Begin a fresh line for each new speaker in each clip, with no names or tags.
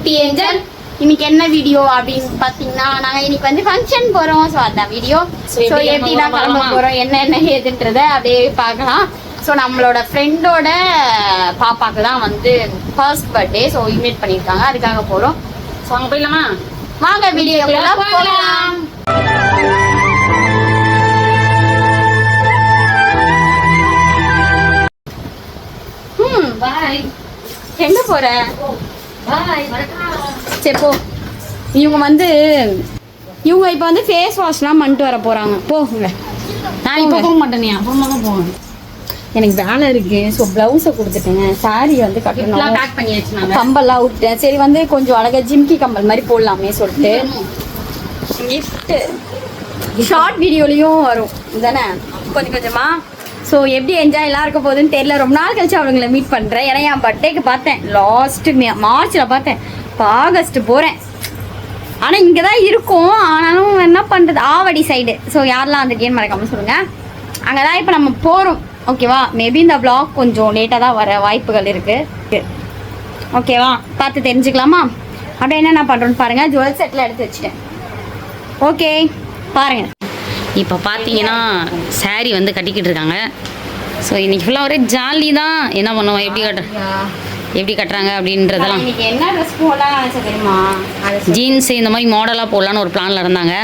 குட்டி ஏஞ்சல். இன்னைக்கு என்ன வீடியோ அப்படின்னு பார்த்தீங்கன்னா, நாங்கள் இன்னைக்கு வந்து ஃபங்க்ஷன் போகிறோம். ஸோ அதான் வீடியோ. ஸோ எப்படி தான் கிளம்ப போகிறோம், என்ன ஏதுன்றதை அப்படியே பார்க்கலாம். ஸோ நம்மளோட ஃப்ரெண்டோட பாப்பாக்கு தான் வந்து ஃபர்ஸ்ட் பர்த்டே. ஸோ இன்வைட் பண்ணியிருக்காங்க, அதுக்காக போகிறோம். ஸோ அங்கே போயிடலாமா? வாங்க வீடியோக்குள்ள போகலாம். பாய். எங்க போற? பாய். சரி போ. இவங்க இப்போ வந்து ஃபேஸ் வாஷ்லாம் பண்ணிட்டு வர போறாங்க. போங்க.
நான் இப்போ போக மாட்டேன், அப்புறமா தான் போவேன்.
எனக்கு வேலை இருக்கு. ஸோ பிளவுஸை கொடுத்துட்டேங்க. சாரி வந்து கட்டணும்,
பேக் பண்ணி வச்சுனாங்க.
கம்பல்லாம் விட்டுட்டேன். சரி வந்து கொஞ்சம் அழகா ஜிம்கி கம்பல் மாதிரி போடலாமே சொல்லிட்டு கிஃப்ட் ஷார்ட் வீடியோலையும் வரும் தானே கொஞ்சம் கொஞ்சமா. ஸோ எப்படி என்ஜாய்லாம் இருக்க போகுதுன்னு தெரியல. ரொம்ப நாள் கழிச்சு அவங்கள மீட் பண்ணுறேன். ஏன்னா என் பர்த்டேக்கு பார்த்தேன் லாஸ்ட்டு மார்ச்சில் பார்த்தேன். இப்போ ஆகஸ்ட் போகிறேன். ஆனால் இங்கே தான் இருக்கும். ஆனாலும் என்ன பண்ணுறது, ஆவடி சைடு. ஸோ யாரெல்லாம் வந்துருக்கேன்னு மறக்காமல் சொல்லுங்கள். அங்கே தான் இப்போ நம்ம போகிறோம். ஓகேவா? மேபி இந்த வ்ளாக் கொஞ்சம் லேட்டாக தான் வர வாய்ப்புகள் இருக்குது. ஓகேவா? பார்த்து தெரிஞ்சுக்கலாமா? அப்படியே என்ன பண்ணுறோன்னு பாருங்கள். ஜுவல் செட்டில் எடுத்து வச்சுட்டேன். ஓகே பாருங்கள்.
இப்போ பார்த்தீங்கன்னா சாரி வந்து கட்டிக்கிட்டு இருக்காங்க. ஸோ இன்னைக்கு ஃபுல்லாக ஒரே ஜாலி தான். என்ன பண்ணுவோம், எப்படி கட்டுறாங்க அப்படின்றதெல்லாம்.
என்ன ட்ரெஸ் போடலாம் தெரியுமா?
ஜீன்ஸ் இந்த மாதிரி மாடலாக போடலான்னு ஒரு பிளானில் இருந்தாங்க.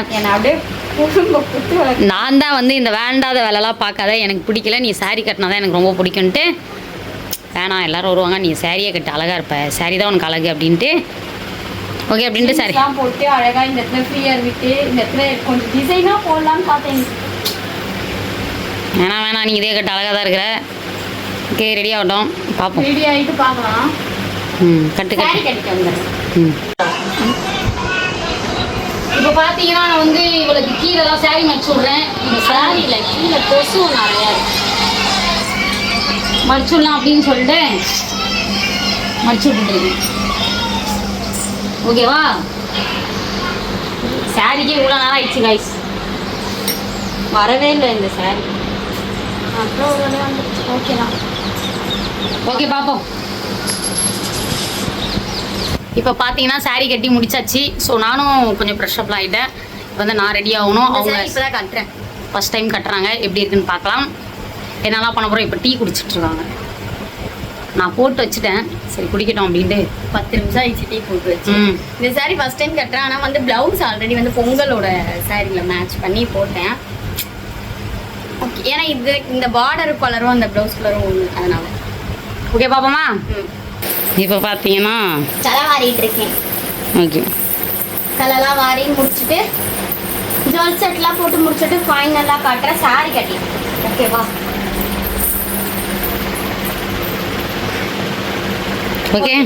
நான் தான் வந்து இந்த வேண்டாத வேலைலாம் பார்க்காத, எனக்கு பிடிக்கல, நீ சாரி கட்டினா தான் எனக்கு ரொம்ப பிடிக்கும்ன்ட்டு, வேணாம் எல்லாரும் வருவாங்க, நீ சாரியை கட்டு, அழகாக இருப்ப, சாரி தான் உனக்கு அழகு அப்படின்ட்டு ஓகே அப்படின்ட்டு சாரி
போட்டு அழகாக இந்த இடத்துல ஃப்ரீயாக விட்டு இந்த இடத்துல கொஞ்சம் டிசைனாக போடலான்னு பார்த்தேன்.
வேணாம் நீ இதே கட்டு, அழகாக தான் இருக்கிற. ஓகே ரெடி ஆகட்டும், பார்ப்போம்.
ரெடி ஆகிட்டு பார்க்கலாம்.
கட்டு
கட்டிட்டு வந்துடுறேன்.
இப்போ பார்த்தீங்கன்னா நான் வந்து இவளுக்கு கீழெல்லாம் சாரி மடிச்சு விட்றேன். இந்த சாரியில் கீழே கொசு நிறையா மடிச்சுடலாம் அப்படின்னு சொல்லிட்டு மடிச்சு விட்டுருக்கேன். ஓகேவா? சாரிக்கே இவ்வளோ நேரம் ஆயிடுச்சு கைஸ்,
வரவே இல்லை இந்த சாரி. அப்புறம் ஒரு வந்துடுச்சு. ஓகேதான்.
ஓகே பார்ப்போம். இப்போ பார்த்தீங்கன்னா சாரி கட்டி முடிச்சாச்சு. ஸோ நானும் கொஞ்சம் ப்ரெஷ்அப்லாம் ஆகிட்டேன். இப்போ வந்து நான் ரெடி ஆகணும். அவங்க
இப்போ தான் கட்டுறேன்,
ஃபஸ்ட் டைம் கட்டுறாங்க. எப்படி இருக்குன்னு பார்க்கலாம். என்னெல்லாம் பண்ண போகிறோம். இப்போ டீ குடிச்சிட்ருக்காங்க. நான் போட்டு வச்சுட்டேன், சரி குடிக்கட்டும் அப்படின்ட்டு 10 நிமிஷம் ஆயிடுச்சு டீ போட்டு வச்சு.
இந்த சாரி ஃபஸ்ட் டைம் கட்டுறேன். ஆனால் வந்து ப்ளவுஸ் ஆல்ரெடி வந்து பொங்கலோட சாரியில் மேட்ச் பண்ணி போட்டேன். ஓகே, ஏன்னா இந்த பார்டர் கலரும் அந்த ப்ளவுஸ் கலரும் ஒன்று, அதனால.
ஓகே பாப்போமா? இப்போ பார்த்தீங்கன்னா
தலை வாரிட்டு இருக்கேன்.
ஓகே,
தலைலாம் வாரி முடிச்சுட்டு ஜுவல் செட்லாம் போட்டு முடிச்சுட்டு ஃபைனலாக காட்டுறேன் சாரி கட்டி. ஓகேவா?
ஓகே,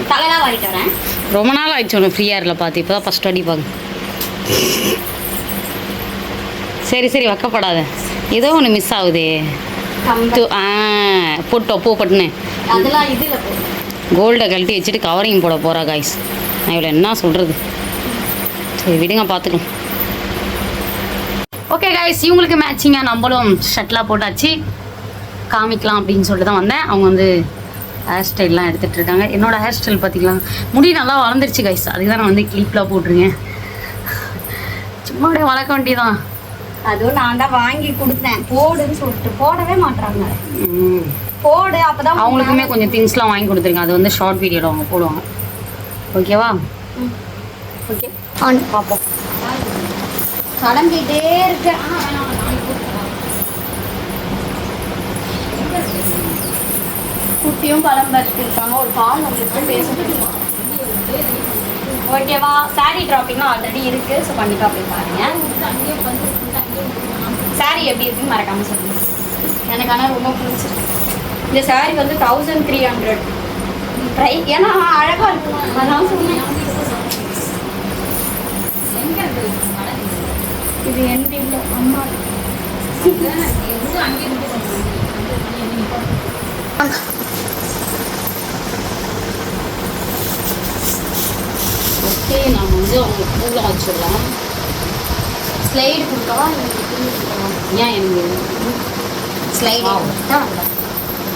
தலைலாம் வாரிட்டு வரேன்.
ரொம்ப நாள் ஆயிடுச்சு ஒன்று ஃப்ரீயாக இருக்கல பார்த்து. இப்போ தான் ஃபஸ்ட் வாட்டி பார்க்க. சரி வைக்கப்படாத, ஏதோ ஒன்று மிஸ் ஆகுது. போட்டோம் பூ பட்டுன்னு
அதெல்லாம் இதில் போ.
கோல்டை கழட்டி வச்சுட்டு கவரிங் போட போகிறா காய்ஸ். நான் இவ்வளோ என்ன சொல்கிறது, சரி விடுங்க பார்த்துக்கலாம். ஓகே காய்ஸ், இவங்களுக்கு மேட்சிங்காக நம்மளும் ஷர்ட்லாம் போட்டாச்சு. காமிக்கலாம் அப்படின்னு சொல்லிட்டு தான் வந்தேன். அவங்க வந்து ஹேர் ஸ்டைல்லாம் எடுத்துகிட்டு இருக்காங்க. என்னோடய ஹேர் ஸ்டைல் பார்த்திக்கலாம், முடி நல்லா வளர்ந்துருச்சு கைஸ். அதுக்கு தான் நான் வந்து கிளிப்லாம் போட்டிருக்கேன். சும்மா அப்படியே வளர்க்க வேண்டியதான்.
அதுவும் நான் தான் வாங்கி கொடுத்தேன் போடுன்னு சொல்லிட்டு, போடவே மாட்டாங்க. போடு அப்போதான்.
அவங்களுக்குமே கொஞ்சம் திங்ஸ்லாம் வாங்கி கொடுத்துருக்கேன். அது வந்து ஷார்ட் வீடியோவில் அவங்க போடுவாங்க. ஓகேவா?
ஓகே ஆன் பார்ப்போம். கிளம்பிட்டே இருக்கேன். குட்டியும் கிளம்புறதுக்கு இருக்காங்க. ஒரு கால் உங்களுக்கு பேசுறது. ஓகேவா? சாரி ட்ராப்பிங்கும் ஆல்ரெடி இருக்குது. ஸோ கண்டிப்பாக போய் பாருங்கள். சாரி எப்படி இருக்குன்னு மறக்காமல் சொல்லுங்கள். எனக்கு ஆனால் ரொம்ப பிடிச்சிருக்கு. இந்த சாரி வந்து 1300 ப்ரைஸ். ஏன்னா அழகாக இருக்கும், அதனால சொன்னேன். இது என் இல்லை, அம்மா.
ஓகே, நம்ம வந்து அவங்க பூலாம் வச்சிடலாம்.
ஸ்லைடு கொடுக்கவா?
ஏன் எனக்கு
ஸ்லைடு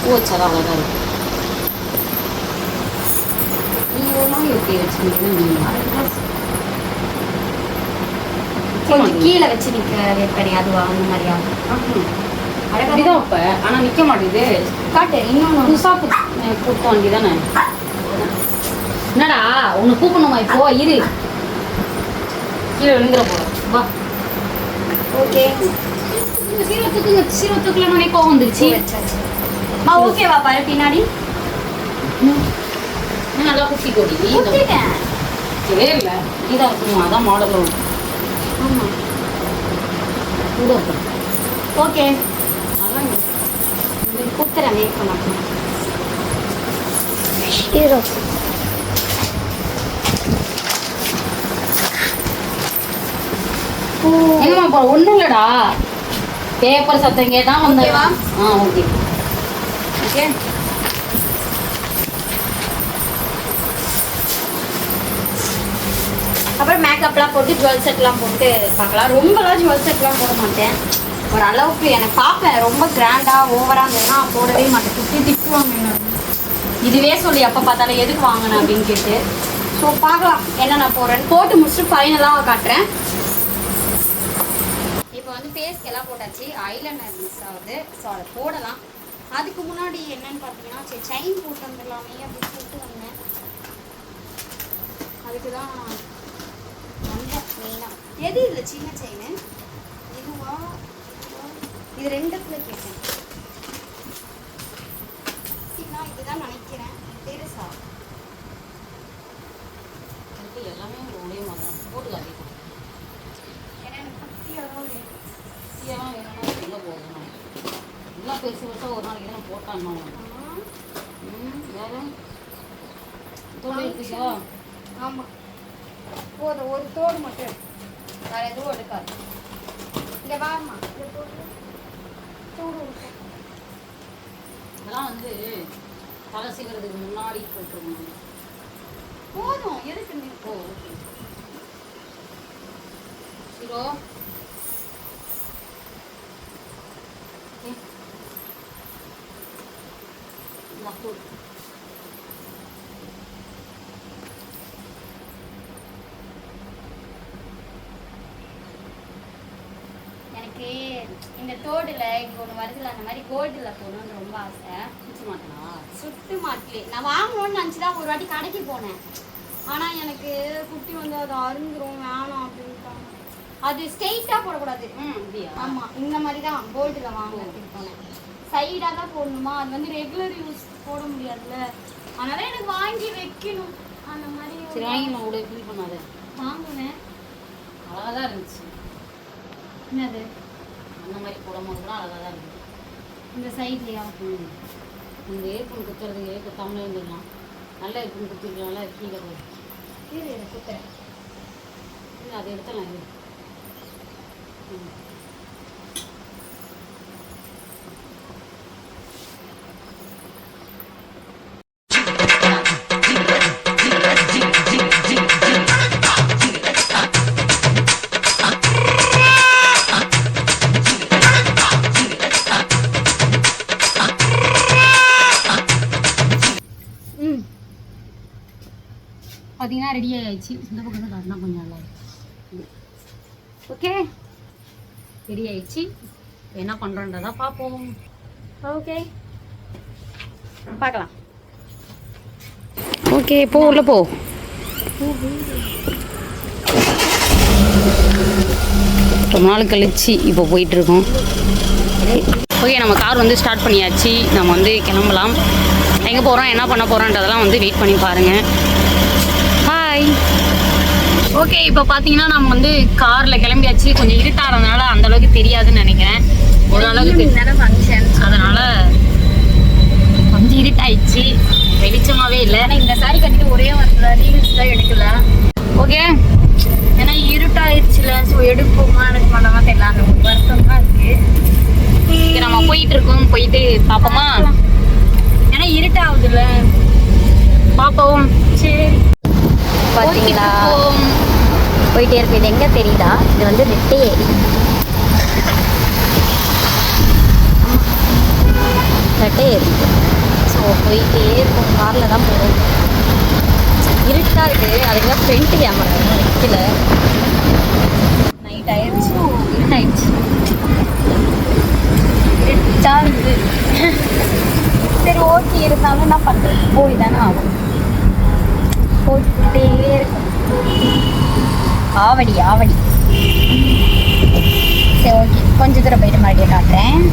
பூ
வச்சாதான் அழகாக இருக்கும். நீங்கள் ஒரு நாள் எப்படி வச்சுருக்கீங்க?
கொஞ்சம் கீழே வச்சு நிற்க வைப்பேன், அதுவா அந்த மாதிரியா?
அப்படிதான் இப்போ, ஆனால் நிற்க மாட்டேங்குது.
காட்டு இன்னொன்று
புதுசாக கூப்பிட்ட வண்டி தானே. என்னடா உன்னை கூப்பிடணுமா இப்போ? இரு, கீழே விழுந்துட போகிறோம். வா.
ஓகே.
சீரத்துக்குள்ள கோவம் வந்துருச்சு.
ஓகேவா பாரு பின்னாடி
நல்லா குத்தி கொடி
குத்திட்டேன்.
சரி இல்லை நீதான் இருக்கணும், அதான் மாடலும்.
ஆமாம்
கூட இருக்கும்.
ஓகே
அதான்
குத்துறேன், வெயிட் பண்ண
எங்கம்மா இப்போ ஒன்றும் இல்லைடா, பேப்பர் சத்தம் கேட்டால் வந்தேவா. Okay
okay. அப்புறம் மேக்கப்லாம் போட்டு ஜுவல் செட்லாம் போட்டு பார்க்கலாம். ரொம்பலாம் ஜுவல் செட்லாம் போட மாட்டேன், ஓரளவுக்கு. எனக்கு பார்ப்பேன் ரொம்ப கிராண்டாக ஓவராக இருந்ததுன்னா போடவே மாட்டேன். சுற்றி திட்டுவாங்க என்ன, இதுவே சொல்லி எப்போ பார்த்தாலும் எதுக்கு வாங்கினேன் அப்படின்னு கேட்டு. ஸோ பார்க்கலாம் என்ன நான் போடுறேன்னு. போட்டு முடிச்சுட்டு ஃபைனலாக காட்டுறேன். இப்போ வந்து ஃபேஸ்க்கு எல்லாம் போட்டாச்சு, ஐலைனர் மிஸ் ஆகுது. ஸோ அதை போடலாம். அதுக்கு முன்னாடி என்னன்னு பார்த்தீங்கன்னா, சரி செயின் போட்டு வந்துடலாமே அப்படின்னு சொல்லிட்டு வந்தேன். அதுக்கு தான் வந்தேன் மெயினாக. எது இல்லை சின்ன செயின் இதுவா? இது ரெண்டுக்குள்ள கேட்டேன். இதுதான் நினைக்கிறேன். பெருசா
எல்லாமே ஒரே மாதிரி தான் போட்டு காட்டிட்டோம்.
ஏன்னா எனக்கு குட்டியாக வேணும்.
குட்டியெல்லாம் வேணும்னா எங்கே போகணும், எல்லாம் பெருசு பெருசாக ஒரு நாளைக்கு தான் போட்டாங்க. வேறு தோடு எடுத்துக்கோ.
ஆமாம் போதும், ஒரு தோடு மட்டும், வேறு எதுவும் எடுக்காது. இங்கே வாமா, இந்த தோடு
இதெல்லாம் வந்து தலை சீக்கிறதுக்கு முன்னாடி போட்டுருக்கணும்.
போதும், எதுக்கு நீ?
ஓ ஓகே. ஹீரோ
எனக்கு இந்த தோடுல இங்க ஒன்று வருதுல, அந்த மாதிரி கோல்டில் போகணும்னு ரொம்ப ஆசை.
சுற்றி மாட்டேனா?
சுட்டு மாட்டலே நான் வாங்கணும்னு நினச்சி தான் ஒரு வாட்டி கடைக்கு போனேன். ஆனால் எனக்கு குட்டி வந்து அது அருந்துரும், வேணாம் அப்படின்ட்டாங்க. அது ஸ்ட்ரெயிட்டாக போடக்கூடாது.
அப்படியா?
ஆமாம், இந்த மாதிரி தான் கோல்டில் வாங்கணும்னு போனேன். சைடாக தான் போடணுமா, அது வந்து ரெகுலர் யூஸ் போட முடியாதுல்ல. அதனால எனக்கு வாங்கி வைக்கணும் அந்த மாதிரி.
சரி வாங்கி நான் கூட ஃபீல் பண்ணாத.
வாங்குவேன்.
அழகாக தான் இருந்துச்சு.
என்னது?
அந்த மாதிரி போடும்போது கூட அழகாக தான் இருந்துச்சு.
இந்த சைட்லையா?
இந்த ஏற்புன்னு குத்துறதுக்கு குத்தாமலே இருந்துடலாம். நல்லா ஏற்புன்னு குத்திருக்கலாம்ல, கீழே போய்
கீழே குத்துறேன்.
இல்லை அதை எடுத்துடலாம். இது பார்த்தீங்கன்னா ரெடி ஆகிடுச்சு. இந்த பக்கம் தான் காட்டினா கொஞ்சம் நல்லா இருக்கும். ஓகே ரெடி ஆயிடுச்சு. என்ன பண்ணுறோன்றதா பார்ப்போம்.
ஓகே பார்க்கலாம்.
ஓகே போ, உள்ள போ. ரொம்ப நாள் கழிச்சு இப்போ போயிட்டுருக்கோம். ஓகே நம்ம கார் வந்து ஸ்டார்ட் பண்ணியாச்சு. நம்ம வந்து கிளம்பலாம். எங்கே போகிறோம் என்ன பண்ண போகிறோன்றதெல்லாம் வந்து வெயிட் பண்ணி பாருங்கள். ஹாய். ஓகே இப்போ பார்த்தீங்கன்னா நம்ம வந்து காரில் கிளம்பியாச்சு. கொஞ்சம் இருட்டாகிறதுனால அந்தளவுக்கு தெரியாதுன்னு நினைக்கிறேன். ஓரளவுக்கு அதனால் கொஞ்சம் இருட்டாயிடுச்சு, வெளிச்சமாகவே இல்லை.
இந்த சாரி கட்டிட்டு ஒரே வாரத்தில் ரீல்ஸ் தான் எடுக்கல.
ஓகே
ஏன்னா இருட்டாயிடுச்சுல, ஸோ எடுப்போமா எடுக்க மாட்டோமா தெரியல. அந்த ஒரு வருஷம் தான் இருக்குது.
இங்கே நம்ம போயிட்டுருக்கோம், போயிட்டு பார்ப்போமா?
ஏன்னா இருட்டாகுதுல்ல,
பார்ப்போம். சரி
பார்த்தீங்களா போயிட்டே இருக்கு. இது எங்கே தெரியுதா? இது வந்து ரெட்டை ஏரி. ரெட்டை ஏரி. ஸோ போயிட்டே இருக்கும். காரில் தான் போகிறோம். இருட்டாக இருக்குது, அதுக்கு தான் ஃப்ரண்ட் கேமரா வைக்கல. நைட் ஆயிடுச்சு, இருட்டாயிடுச்சு, இருட்டாக இருக்குது. சரி ஓகே, இருந்தாலும் என்ன பண்ணுறது, போய் தானே ஆகும். போட்டுக்கிட்டே இருக்கும். ஆவடி ஆவடி. சரி ஓகே, கொஞ்சம் தூரம் போயிட்டு மறுபடியும் காட்டுறேன்.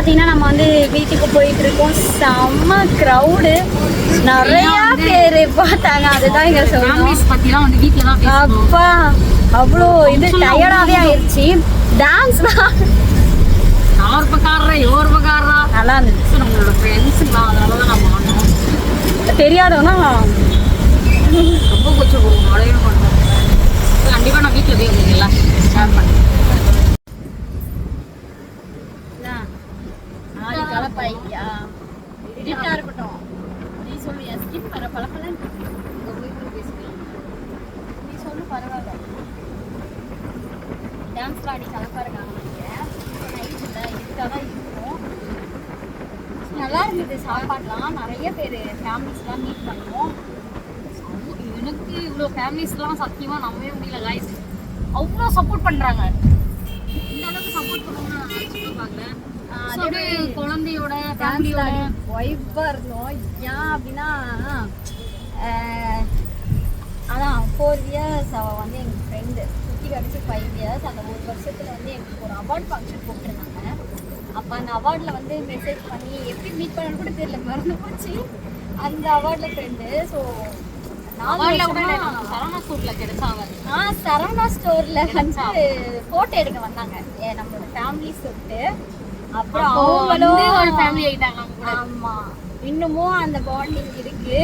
பார்த்தீங்கன்னா நம்ம வந்து வீட்டுக்கு போயிட்டு இருக்கோம். செம்ம க்ரௌடு, நிறையா பேர் பார்த்தாங்க. அதுதான் இங்கே சொல்லணும்.
பற்றிலாம் வந்து வீட்டில் தான்
அப்பா அவ்வளோ இது டயர்டாகவே ஆயிடுச்சு. டான்ஸ் தான்
ஒரு பக்காரா ஒரு பக்காரா
நல்லா இருந்துச்சு.
நம்மளோட ஃப்ரெண்ட்ஸுங்களா, அதனால தான் நம்ம ஆனோம்.
தெரியாதவனா
ரொம்ப கொஞ்சம் நுழைய மாட்டோம். கண்டிப்பாக நான் வீட்டில் போய் உங்களுக்கு எல்லாம் ஷேர் பண்ணேன்.
கலப்பாய்யா இருக்கட்டும். நீ சொல்லுயா ஸ்கின் வர பழப்பலன் பேசிக்கலாம். நீ சொல்லு பரவாயில்ல. டான்ஸ் ஆடி கலப்பா இருக்காங்க. நைட்டில் இதுக்காக தான் இருக்கும். நல்லா இருந்தது சாப்பாடுலாம். நிறைய பேர் ஃபேமிலிஸ்லாம் மீட் பண்ணுவோம்.
எனக்கு இவ்வளோ ஃபேமிலிஸ்லாம் சத்தியமாக நம்பவே முடியல காய்ஸ். அவ்வளோ சப்போர்ட் பண்ணுறாங்க. இந்த அளவுக்கு சப்போர்ட் பண்ணுவாங்க நான் நினச்சி பார்க்கல. குழந்தையோட ஃபேமிலியோட
ஒய்ஃபாக இருந்தோம். ஏன் அப்படின்னா அதான் 4 years அவள் வந்து எங்கள் ஃப்ரெண்டு சுற்றி கழிச்சு 5 years. அந்த 1 வருஷத்தில் வந்து எங்களுக்கு ஒரு அவார்ட் ஃபங்க்ஷன் கூப்பிட்டுருந்தாங்க. அப்போ அந்த அவார்டில் வந்து மெசேஜ் பண்ணி எப்படி மீட் பண்ணணும்னு கூட தெரியல, மறந்து போச்சு. அந்த அவார்டில் ஃப்ரெண்டு. ஸோ
சரவணா ஸ்டோரில் கிடைச்சாங்க.
சரவணா ஸ்டோரில் வந்து ஃபோட்டோ எடுக்க வந்தாங்க நம்மளோட ஃபேமிலி சொல்லிட்டு. அப்புறம் அவங்களும்
ஒரு ஃபேமிலி ஆயிட்டாங்க.
ஆமா, இன்னமும் அந்த பாண்டிங் இருக்கு.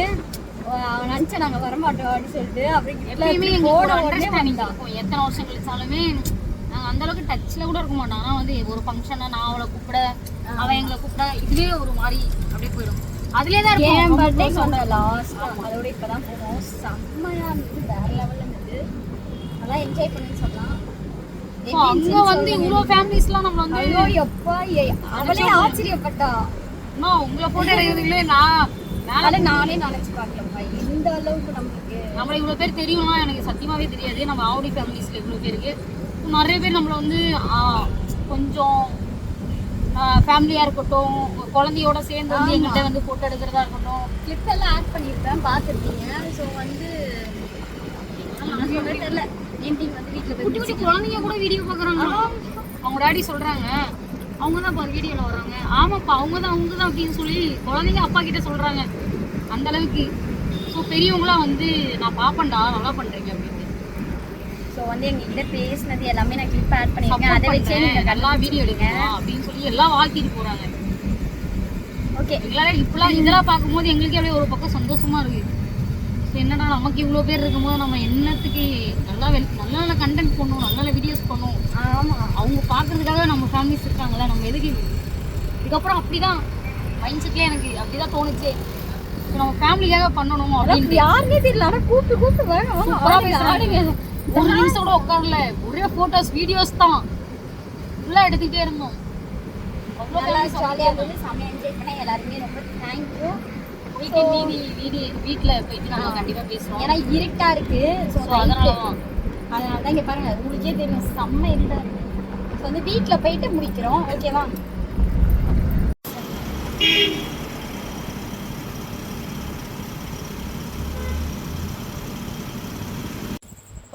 நினைச்சா நாங்க வரமாட்டோம் அப்படின்னு சொல்லிட்டு
எப்பயுமே போட உடனே வந்தோம். எத்தனை வருஷம் கழிச்சாலுமே நாங்க அந்த அளவுக்கு டச்ல கூட இருக்க மாட்டோம். ஆனா வந்து ஒரு ஃபங்க்ஷனா நான் அவளை கூப்பிட, அவன் எங்களை கூப்பிட, இதுவே ஒரு மாதிரி அப்படியே போயிடும். அதுலேயே தான் இருக்கும்.
என் பர்த்டே சொன்ன லாஸ்ட் அதோட இப்பதான் போனோம். செம்மையா இருந்தது, வேற லெவல்ல இருந்தது. நல்லா என்ஜாய் பண்ணுன்னு சொல்லலாம்.
அங்க வந்து இவ்வளோ ஃபேமிலிஸ்லாம் நம்ம வந்து
ஐயோ எப்பா அவளே ஆச்சரியப்பட்டா.
அம்மா உங்களை போட்டு எடுக்கிறதுங்களே நானே
நினைச்சு பார்க்கலப்பா இந்த அளவுக்கு
நம்மளை இவ்வளோ பேர் தெரியும்னா எனக்கு சத்தியமாகவே தெரியாது. நம்ம ஆவடி ஃபேமிலிஸில் இவ்வளோ பேருக்கு நிறைய பேர் நம்மளை வந்து கொஞ்சம் ஃபேமிலியாக இருக்கட்டும், குழந்தையோட சேர்ந்து வந்து எங்கள்கிட்ட வந்து ஃபோட்டோ எடுக்கிறதா இருக்கட்டும்,
கிளிப் எல்லாம் ஆட் பண்ணியிருப்பேன் பார்த்துருக்கீங்க. ஸோ வந்து தெரியல என்டிங் வந்து வீட்டில்
குட்டி குட்டி குழந்தைங்க கூட வீடியோ பார்க்குறாங்க. அவங்க டாடி சொல்கிறாங்க அவங்க தான் இப்போ வீடியோவில் வராங்க. ஆமாப்பா அவங்க தான் அப்படின்னு சொல்லி குழந்தைங்க அப்பா கிட்ட சொல்கிறாங்க. அந்த அளவுக்கு. ஸோ பெரியவங்களாம் வந்து நான் பார்ப்பேன்டா நல்லா பண்ணுறீங்க அப்படின்ட்டு.
ஸோ வந்து எங்ககிட்ட பேசினது எல்லாமே நான் கிளிப் ஆட் பண்ணியிருக்கேன். அதை வச்சு நீங்கள்
நல்லா வீடியோ எடுங்க அப்படின்னு சொல்லி எல்லாம் வாழ்த்திட்டு போகிறாங்க.
ஓகே,
எங்களால் இப்பெல்லாம் இதெல்லாம் பார்க்கும்போது எங்களுக்கு அப்படியே ஒரு பக்கம் சந்தோஷமாக இருக்குது. ஸோ என்னன்னா நமக்கு இவ்வளோ பேர் இருக்கும்போது நம்ம என்னத்துக்கு நல்ல கண்டென்ட் பண்ணுவோம், நல்ல வீடியோஸ் பண்ணுவோம்.
ஆமாம்,
அவங்க பார்க்குறதுக்காக நம்ம ஃபேமிலிஸ் இருக்காங்களா, நம்ம எதுக்கு இதுக்கப்புறம் அப்படி தான் மைண்ட் செட்லேயே எனக்கு அப்படி தான் தோணுச்சு. ஸோ நம்ம ஃபேமிலிக்காக பண்ணணும் அப்படின்னு
யாருமே தெரியல. ஆனால் கூப்பிட்டு
பேசுகிறாங்க. ஒரு நிமிஷம் கூட உட்காரல, ஒரே ஃபோட்டோஸ் வீடியோஸ் தான் ஃபுல்லாக எடுத்துக்கிட்டே இருந்தோம்.
அவ்வளோ ஜாலியாக இருந்தது, செம்மையாக என்ஜாய் பண்ணேன். எல்லாருமே ரொம்ப தேங்க்யூ.
வீட்டில் போயிட்டு நம்ம கண்டிப்பாக பேசுவோம்.
ஏன்னா இருட்டா இருக்கு. ஸோ அதனால தான் இங்கே பாருங்க, உங்களுக்கே தெரியும் செம்ம இருட்டா இருக்கு. ஸோ வந்து வீட்டில் போயிட்டு முடிக்கிறோம். ஓகேவா?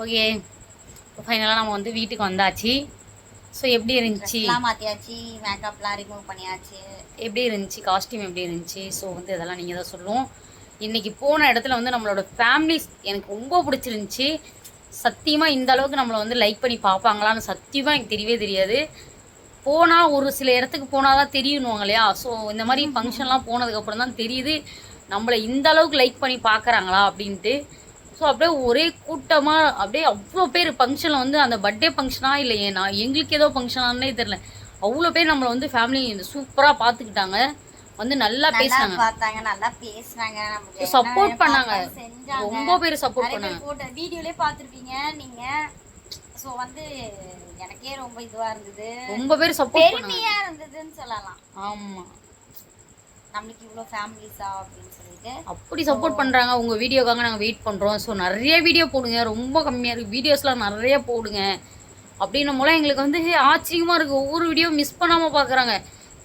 ஓகே, ஃபைனலாக நம்ம வந்து வீட்டுக்கு வந்தாச்சு. ஸோ எப்படி இருந்துச்சு?
மாற்றியாச்சு, மேக்கப்லாம் ரிமூவ் பண்ணியாச்சு.
எப்படி இருந்துச்சு, காஸ்டியூம் எப்படி இருந்துச்சு? ஸோ வந்து இதெல்லாம் நீங்கள் தான் சொல்லுவோம். இன்றைக்கி போன இடத்துல வந்து நம்மளோட ஃபேமிலிஸ் எனக்கு ரொம்ப பிடிச்சிருந்துச்சி. சத்தியமாக இந்த அளவுக்கு நம்மளை வந்து லைக் பண்ணி பார்ப்பாங்களான்னு சத்தியமாக எனக்கு தெரியவே தெரியாது. போனால் ஒரு சில இடத்துக்கு போனால் தான் தெரியணுவாங்க இல்லையா? ஸோ இந்த மாதிரி ஃபங்க்ஷன்லாம் போனதுக்கப்புறம் தான் தெரியுது நம்மளை இந்த அளவுக்கு லைக் பண்ணி பார்க்குறாங்களா அப்படின்ட்டு. ஸோ அப்படியே ஒரே கூட்டமாக அப்படியே அவ்வளோ பேர் ஃபங்க்ஷனில் வந்து அந்த பர்த்டே ஃபங்க்ஷனாக இல்லை நான் எங்களுக்கு ஏதோ ஃபங்க்ஷனானே தெரில, அவ்வளோ பேர் நம்மளை வந்து ஃபேமிலி சூப்பராக பார்த்துக்கிட்டாங்க. வந்து நல்லா பேசுனாங்க,
நல்லா பேசுனாங்க,
சப்போர்ட் பண்ணாங்க. ரொம்ப பேர் சப்போர்ட் பண்ணாங்க.
வீடியோலயே பார்த்துருப்பீங்க நீங்க. ஸோ வந்து எனக்கே ரொம்ப இதுவாக இருந்தது,
ரொம்ப பேர் சப்போர்ட்
பெருமையாக இருந்ததுன்னு சொல்லலாம்.
ஆமாம்,
நம்மளுக்கு இவ்வளோ ஃபேமிலிஸா அப்படின்னு சொல்லிட்டு
அப்படி சப்போர்ட் பண்ணுறாங்க. உங்கள் வீடியோக்காக நாங்கள் வெயிட் பண்ணுறோம். ஸோ நிறைய வீடியோ போடுங்க, ரொம்ப கம்மியாக இருக்குது, வீடியோஸ்லாம் நிறைய போடுங்க அப்படின்னும் போல எங்களுக்கு வந்து ஆச்சரியமாக இருக்குது. ஒவ்வொரு வீடியோ மிஸ் பண்ணாமல் பார்க்குறாங்க,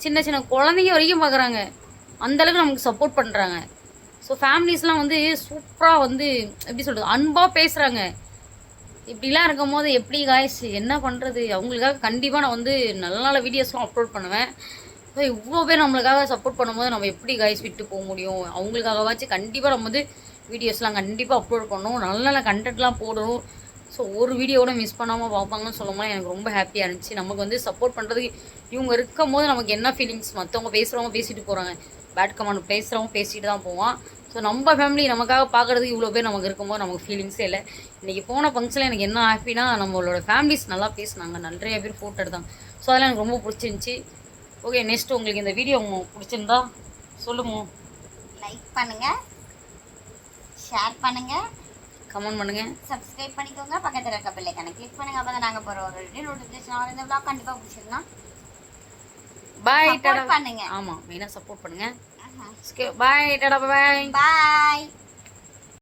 சின்ன சின்ன குழந்தைங்க வரைக்கும் பார்க்குறாங்க, அந்தளவுக்கு நமக்கு சப்போர்ட் பண்ணுறாங்க. ஸோ ஃபேமிலிஸ்லாம் வந்து சூப்பராக வந்து எப்படி சொல்கிறது, அன்பாக பேசுகிறாங்க. இப்படிலாம் இருக்கும் போது எப்படி காய்ஸ் என்ன பண்ணுறது, அவங்களுக்காக கண்டிப்பாக நான் வந்து நல்ல நல்ல வீடியோஸ்லாம் அப்லோட் பண்ணுவேன். இவ்வளோ பேர் நம்மளுக்காக சப்போர்ட் பண்ணும்போது நம்ம எப்படி கைஸ் விட்டு போக முடியும்? அவங்களுக்காகவாச்சும் கண்டிப்பாக நம்ம வந்து வீடியோஸ்லாம் கண்டிப்பாக அப்லோட் பண்ணணும், நல்ல நல்ல கண்டென்ட்லாம் போடணும். ஸோ ஒரு வீடியோட மிஸ் பண்ணாமல் பார்ப்பாங்கன்னு சொல்லும்போது எனக்கு ரொம்ப ஹாப்பியாக இருந்துச்சு. நமக்கு வந்து சப்போர்ட் பண்ணுறதுக்கு இவங்க இருக்கும் போது நமக்கு என்ன ஃபீலிங்ஸ்? மற்றவங்க பேசுகிறவங்க பேசிட்டு போகிறாங்க, பேட் கமெண்ட் பேசுகிறவங்க பேசிட்டு தான் போவான். ஸோ நம்ம ஃபேமிலி நமக்காக பார்க்குறதுக்கு இவ்வளோ பேர் நமக்கு இருக்கும்போது நமக்கு ஃபீலிங்ஸே இல்லை. இன்றைக்கி போன ஃபங்க்ஷனில் எனக்கு என்ன ஹாப்பினா நம்மளோட ஃபேமிலிஸ் நல்லா பேசினாங்க, நிறைய பேர் ஃபோட்டோ எடுத்தாங்க. ஸோ அதெல்லாம் எனக்கு ரொம்ப பிடிச்சிருந்துச்சி. ஓகே, நெக்ஸ்ட் உங்களுக்கு இந்த வீடியோ பிடிச்சிருந்தா சொல்லுங்க,
லைக் பண்ணுங்க, ஷேர் பண்ணுங்க,
கமெண்ட் பண்ணுங்க,
சப்ஸ்கிரைப் பண்ணிக்கோங்க, பக்கத்துல இருக்க பெல் ஐகானை கிளிக் பண்ணுங்க. அப்பதான் நாங்க போற ஒரு நோட்டிஃபிகேஷன் வர இந்த vlog கண்டிப்பா பிடிச்சிருந்தா
பாய்
சப்போர்ட் பண்ணுங்க.
ஆமா, மெயினா சப்போர்ட் பண்ணுங்க. பாய் டாடா, பாய்
பாய்.